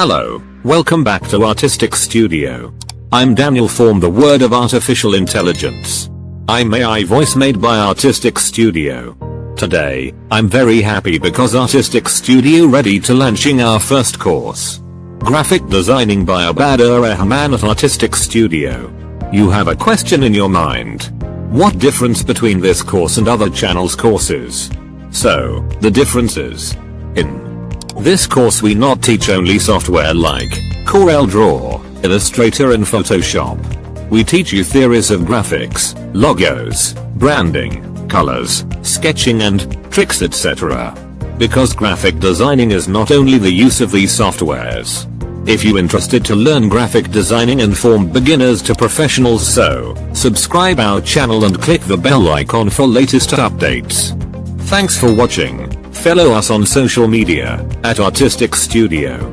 Hello, welcome back to Artistic Studio. I'm Daniel from the Word of Artificial Intelligence. I'm AI voice made by Artistic Studio. Today, I'm very happy because Artistic Studio ready to launching our first course. Graphic Designing by Ubaid-Ur-Rehman at Artistic Studio. You have a question in your mind. What difference between this course and other channels' courses? So, the differences. In this course we not teach only software like CorelDRAW, Illustrator and Photoshop. We teach you theories of graphics, logos, branding, colors, sketching and tricks etc. Because graphic designing is not only the use of these softwares. If you interested to learn graphic designing and from beginners to professionals, so subscribe our channel and click the bell icon for latest updates. Thanks for watching. Follow us on social media at Artistic Studio.